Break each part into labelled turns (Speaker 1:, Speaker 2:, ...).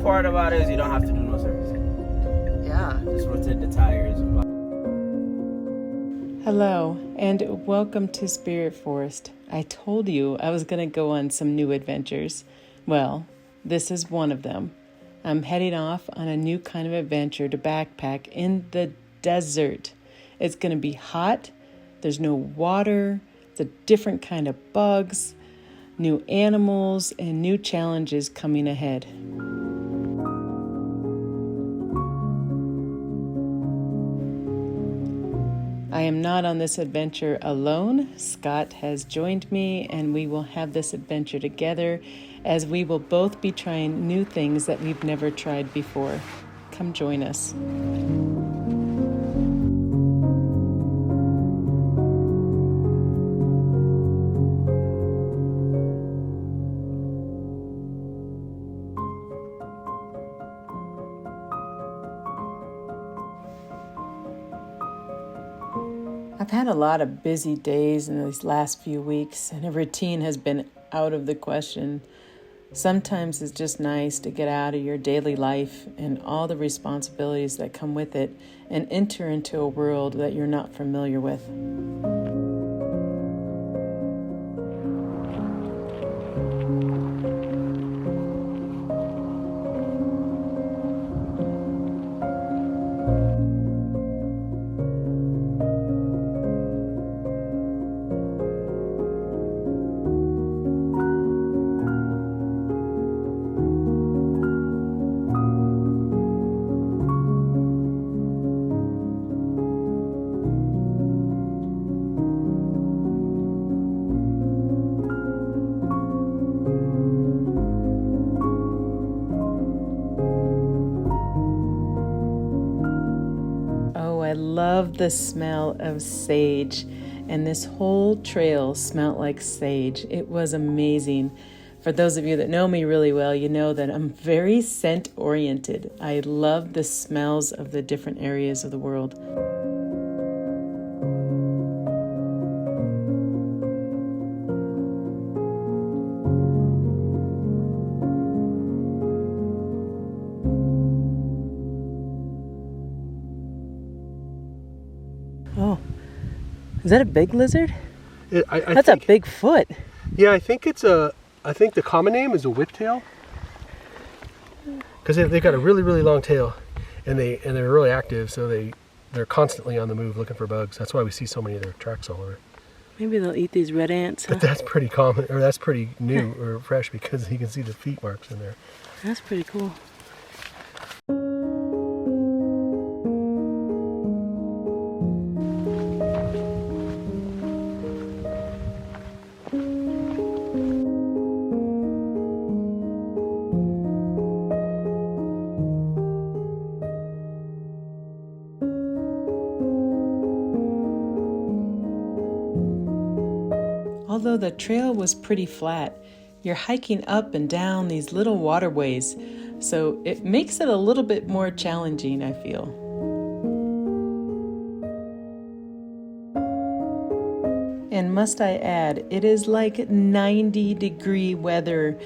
Speaker 1: part about it is you don't have to do no servicing.
Speaker 2: Yeah.
Speaker 1: Just rotate the tires.
Speaker 3: Hello, and welcome to Spirit Forest. I told you I was going to go on some new adventures. Well, this is one of them. I'm heading off on a new kind of adventure to backpack in the desert. It's going to be hot, there's no water, it's a different kind of bugs, new animals, and new challenges coming ahead. I am not on this adventure alone. Scott has joined me, and we will have this adventure together as we will both be trying new things that we've never tried before. Come join us. I've had a lot of busy days in these last few weeks, and a routine has been out of the question. Sometimes it's just nice to get out of your daily life and all the responsibilities that come with it and enter into a world that you're not familiar with. I love the smell of sage, and this whole trail smelled like sage. It was amazing. For those of you that know me really well, you know that I'm very scent oriented. I love the smells of the different areas of the world. Oh, is that a big lizard? That's a big foot.
Speaker 4: Yeah, I think the common name is a whiptail. Because they've got a really, really long tail, and they're really active, so they're constantly on the move looking for bugs. That's why we see so many of their tracks all over.
Speaker 3: Maybe they'll eat these red ants, huh?
Speaker 4: But that's pretty common, or that's pretty new or fresh, because you can see the feet marks in there.
Speaker 3: That's pretty cool. Although the trail was pretty flat, you're hiking up and down these little waterways, so it makes it a little bit more challenging, I feel. And must I add, it is like 90-degree weather.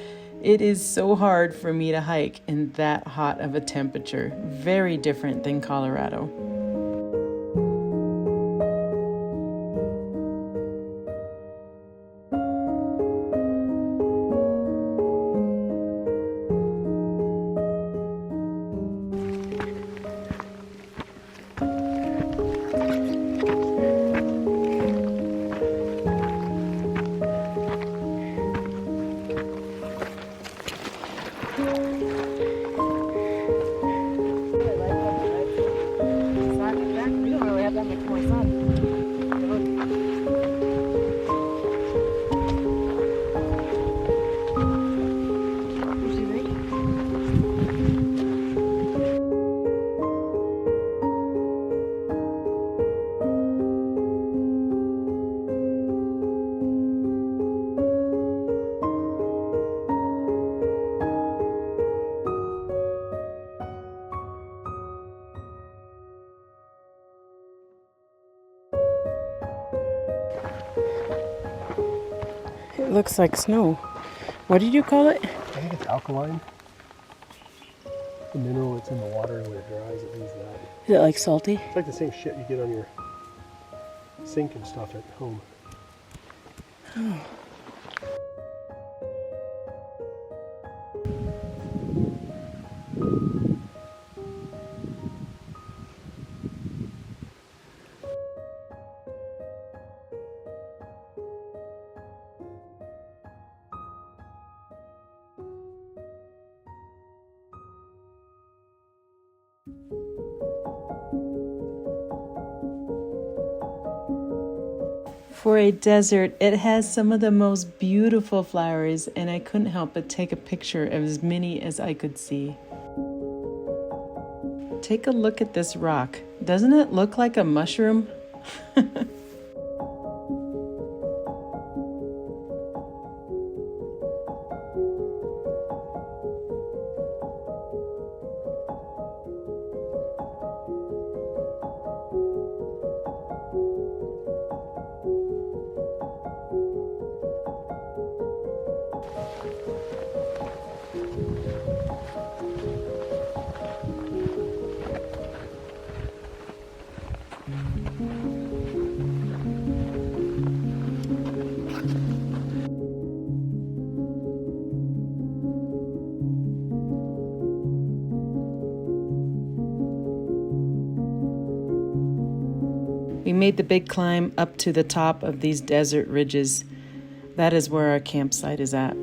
Speaker 3: It is so hard for me to hike in that hot of a temperature. Very different than Colorado. It looks like snow. What did you call it?
Speaker 4: I think it's alkaline. The mineral that's in the water when it dries, it leaves that.
Speaker 3: Is it like salty?
Speaker 4: It's like the same shit you get on your sink and stuff at home.
Speaker 3: For a desert, it has some of the most beautiful flowers, and I couldn't help but take a picture of as many as I could see. Take a look at this rock. Doesn't it look like a mushroom? We made the big climb up to the top of these desert ridges. That is where our campsite is at.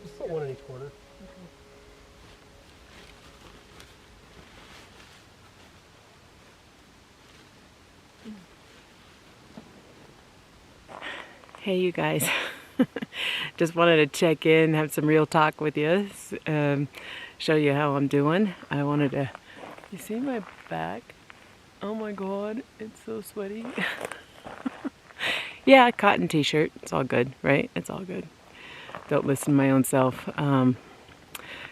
Speaker 4: Just put one in each corner.
Speaker 3: Hey, you guys. Just wanted to check in, have some real talk with you, show you how I'm doing. I wanted to, you see my back? Oh my God, it's so sweaty. Yeah, cotton t-shirt. It's all good, right? It's all good. Don't listen to my own self.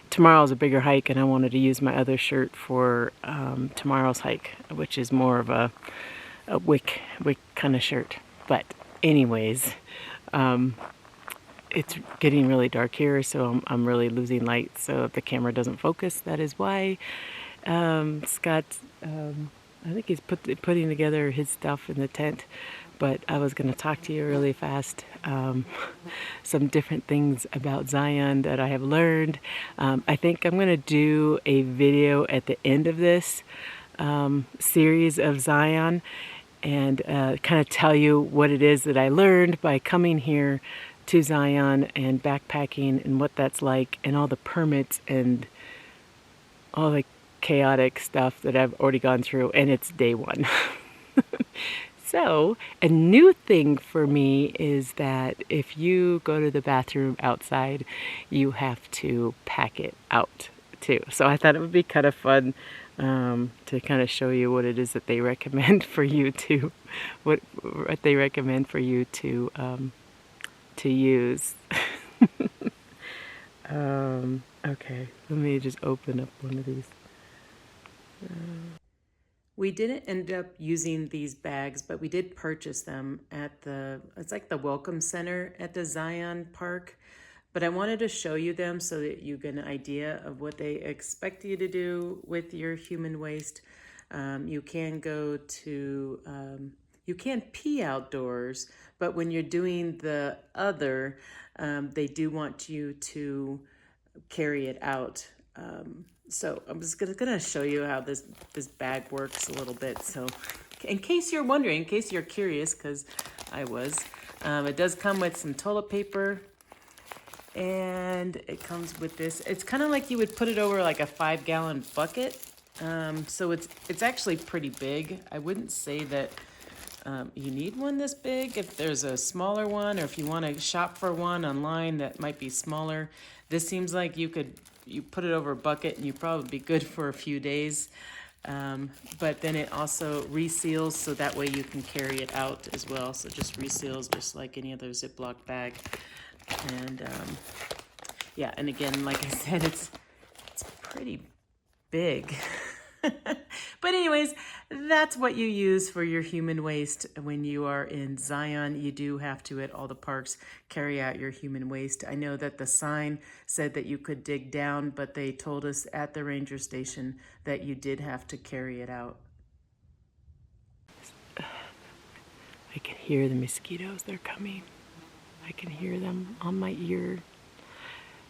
Speaker 3: Tomorrow's a bigger hike, and I wanted to use my other shirt for tomorrow's hike, which is more of a wick kind of shirt. But anyways, it's getting really dark here, so I'm really losing light. So if the camera doesn't focus, that is why. Scott, I think he's putting together his stuff in the tent. But I was going to talk to you really fast. Some different things about Zion that I have learned. I think I'm going to do a video at the end of this series of Zion and kind of tell you what it is that I learned by coming here to Zion and backpacking and what that's like and all the permits and all the chaotic stuff that I've already gone through, and it's day one. So, a new thing for me is that if you go to the bathroom outside, you have to pack it out too. So I thought it would be kind of fun to kind of show you what it is that they recommend for you to, what they recommend for you to use. Okay, let me just open up one of these. We didn't end up using these bags, but we did purchase them at it's like the Welcome Center at the Zion Park. But I wanted to show you them so that you get an idea of what they expect you to do with your human waste. You can go to, you can pee outdoors, but when you're doing the other, they do want you to carry it out. So I'm just gonna show you how this bag works a little bit. So in case you're wondering, in case you're curious, because I was, it does come with some toilet paper, and it comes with this. It's kind of like you would put it over like a 5-gallon bucket. So it's actually pretty big. I wouldn't say that you need one this big. If there's a smaller one, or if you want to shop for one online that might be smaller, this seems like you put it over a bucket and you'd probably be good for a few days. But then it also reseals, so that way you can carry it out as well. So just reseals just like any other Ziploc bag. And yeah, and again, like I said, it's pretty big. But anyways, that's what you use for your human waste when you are in Zion. You do have to, at all the parks, carry out your human waste. I know that the sign said that you could dig down, but they told us at the ranger station that you did have to carry it out. I can hear the mosquitoes. They're coming. I can hear them on my ear.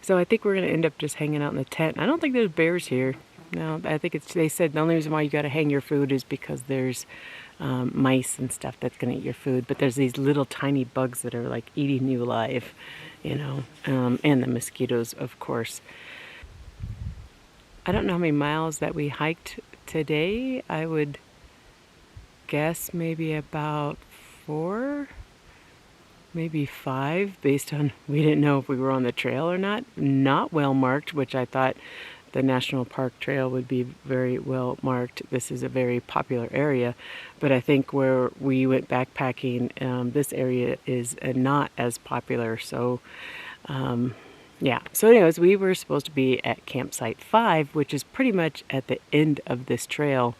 Speaker 3: So I think we're going to end up just hanging out in the tent. I don't think there's bears here. No, I think they said the only reason why you got to hang your food is because there's mice and stuff that's going to eat your food. But there's these little tiny bugs that are like eating you alive, you know, and the mosquitoes, of course. I don't know how many miles that we hiked today. I would guess maybe about 4, maybe 5, based on, we didn't know if we were on the trail or not. Not well marked, which I thought the National Park Trail would be very well marked. This is a very popular area, but I think where we went backpacking, this area is not as popular. So yeah, so anyways, we were supposed to be at campsite 5, which is pretty much at the end of this trail,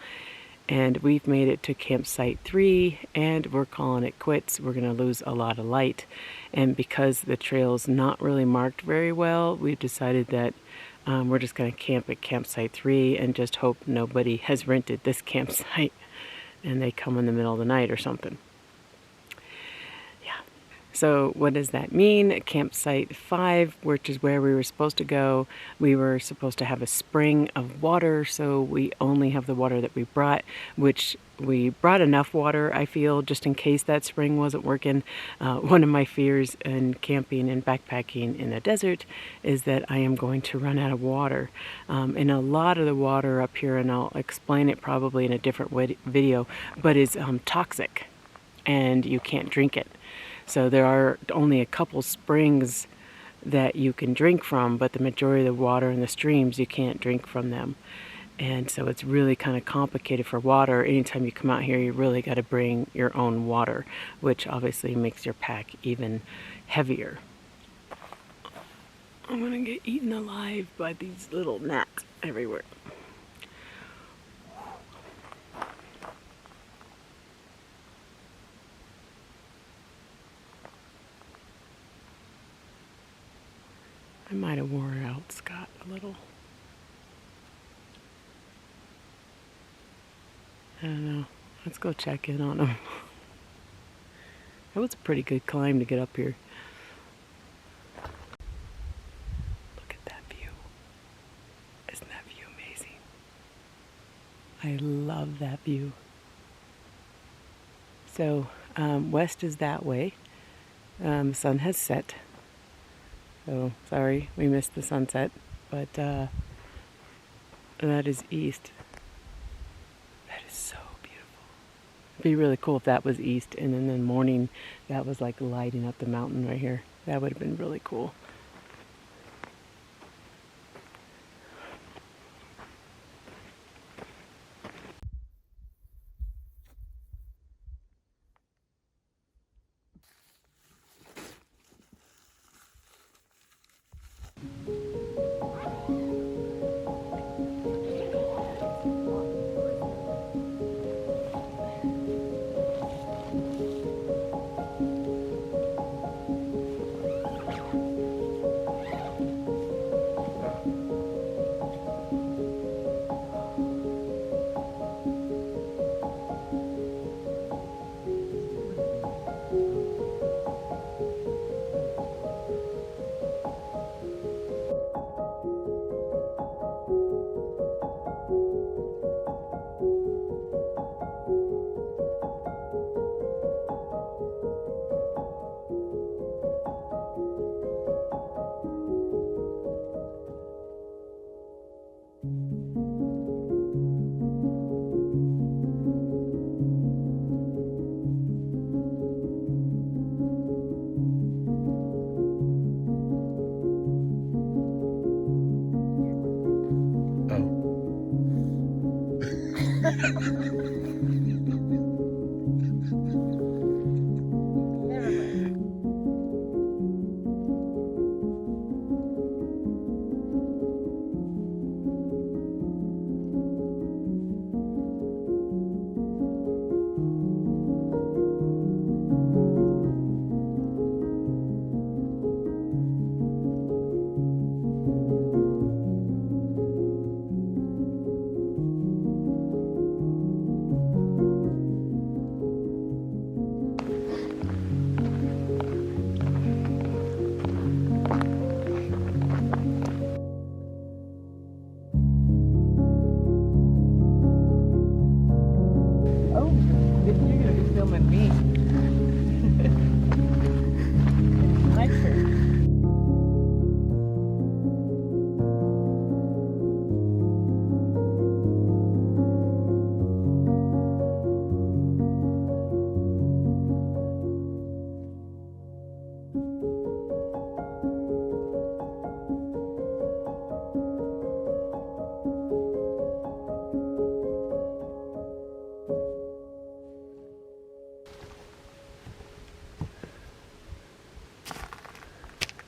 Speaker 3: and we've made it to campsite 3, and we're calling it quits. We're going to lose a lot of light, and because the trail's not really marked very well, we've decided that we're just going to camp at campsite 3 and just hope nobody has rented this campsite and they come in the middle of the night or something. Yeah. So what does that mean? Campsite 5, which is where we were supposed to go, we were supposed to have a spring of water, so we only have the water that we brought, which we brought enough water, I feel, just in case that spring wasn't working. One of my fears in camping and backpacking in the desert is that I am going to run out of water. And a lot of the water up here, and I'll explain it probably in a different video, but is toxic and you can't drink it. So there are only a couple springs that you can drink from, but the majority of the water in the streams, you can't drink from them. And so it's really kind of complicated for water. Anytime you come out here, you really got to bring your own water, which obviously makes your pack even heavier. I'm going to get eaten alive by these little gnats everywhere. I might have worn out Scott a little. I don't know. Let's go check in on him. That was a pretty good climb to get up here. Look at that view. Isn't that view amazing? I love that view. So west is that way. The sun has set. So sorry we missed the sunset, but that is east. So beautiful. It'd be really cool if that was east and then in the morning that was like lighting up the mountain right here. That would have been really cool.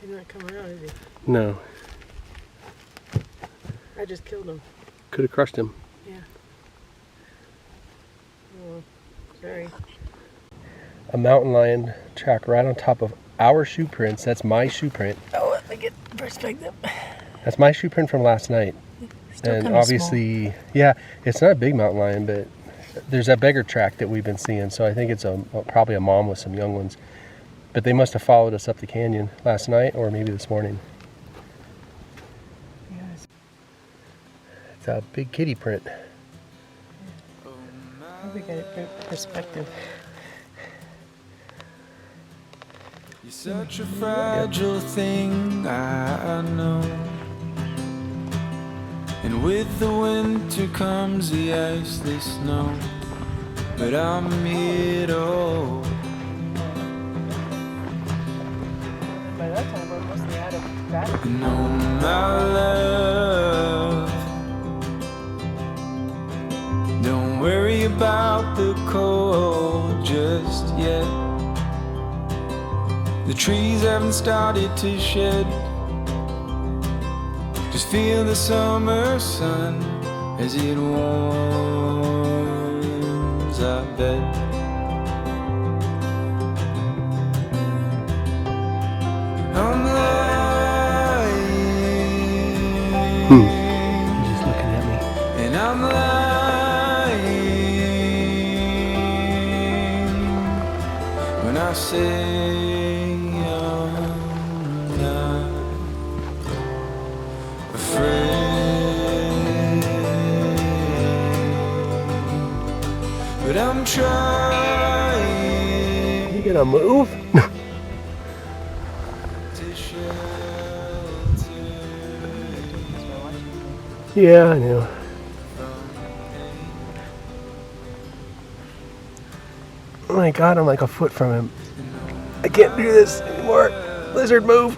Speaker 3: He's not coming out, is he?
Speaker 4: No.
Speaker 3: I just killed him.
Speaker 4: Could have crushed him.
Speaker 3: Yeah. Oh, sorry.
Speaker 4: A mountain lion track right on top of our shoe prints. That's my shoe print.
Speaker 3: Oh, let me get perspective.
Speaker 4: That's my shoe print from last night.
Speaker 3: Still
Speaker 4: And
Speaker 3: kinda
Speaker 4: obviously, yeah, it's not a big mountain lion, but there's that beggar track that we've been seeing. So I think it's probably a mom with some young ones. But they must have followed us up the canyon last night or maybe this morning.
Speaker 3: Yes.
Speaker 4: It's a big kitty print.
Speaker 3: We got it perspective.
Speaker 2: You're such a fragile thing, I know. And with the winter comes the ice, the snow. But I'm here to hold.
Speaker 3: By that time, we're mostly out of battery.
Speaker 2: No, my love, don't worry about the cold just yet. The trees haven't started to shed. Just feel the summer sun as it warms our bed. I'm lying,
Speaker 4: He's just looking at me.
Speaker 2: and I'm lying when I say I'm not afraid, but I'm trying
Speaker 4: You gonna move?
Speaker 2: to shelter.
Speaker 4: Yeah, I know. Oh my god, I'm like a foot from him. I can't do this anymore. Lizard, move.